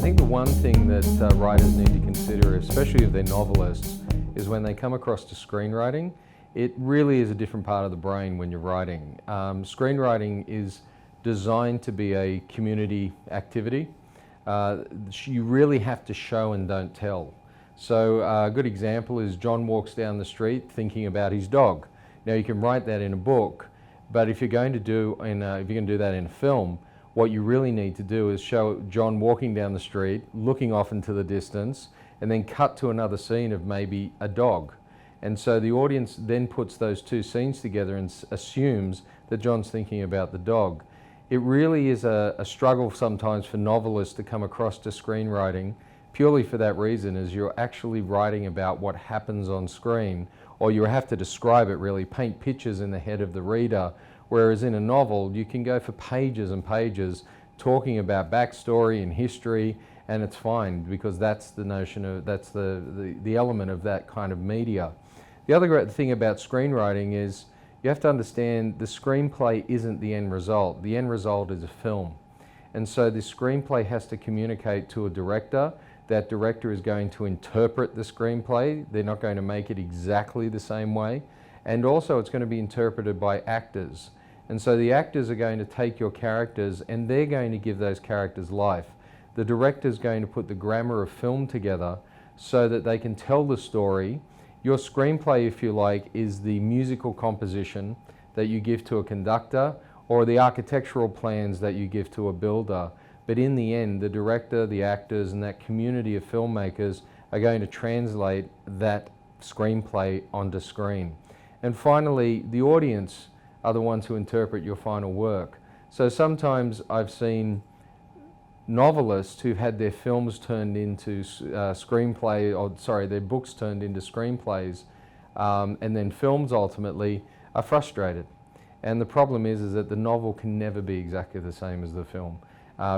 think the one thing that writers need to consider, especially if they're novelists, is when they come across to screenwriting, it really is a different part of the brain when you're writing. Screenwriting is designed to be a community activity. You really have to show and don't tell. So a good example is John walks down the street thinking about his dog. Now you can write that in a book, but if you're going to do that in a film, what you really need to do is show John walking down the street, looking off into the distance, and then cut to another scene of maybe a dog. And so the audience then puts those two scenes together and assumes that John's thinking about the dog. It really is a struggle sometimes for novelists to come across to screenwriting, purely for that reason, is you're actually writing about what happens on screen, or you have to describe it really, paint pictures in the head of the reader, whereas in a novel you can go for pages and pages talking about backstory and history, and it's fine because that's the notion of, that's the element of that kind of media. The other great thing about screenwriting is you have to understand the screenplay isn't the end result. The end result is a film. And so the screenplay has to communicate to a director. That director is going to interpret the screenplay. They're not going to make it exactly the same way. And also it's going to be interpreted by actors. And so the actors are going to take your characters and they're going to give those characters life. The director is going to put the grammar of film together so that they can tell the story. Your screenplay, if you like, is the musical composition that you give to a conductor or the architectural plans that you give to a builder. But in the end, the director, the actors, and that community of filmmakers are going to translate that screenplay onto screen. And finally, the audience are the ones who interpret your final work. So sometimes I've seen novelists who've had their films turned into their books turned into screenplays, and then films ultimately, are frustrated. And the problem is that the novel can never be exactly the same as the film,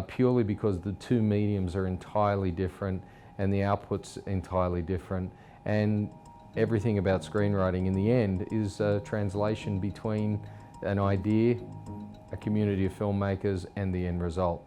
purely because the two mediums are entirely different and the output's entirely different. And everything about screenwriting in the end is a translation between an idea, a community of filmmakers, and the end result.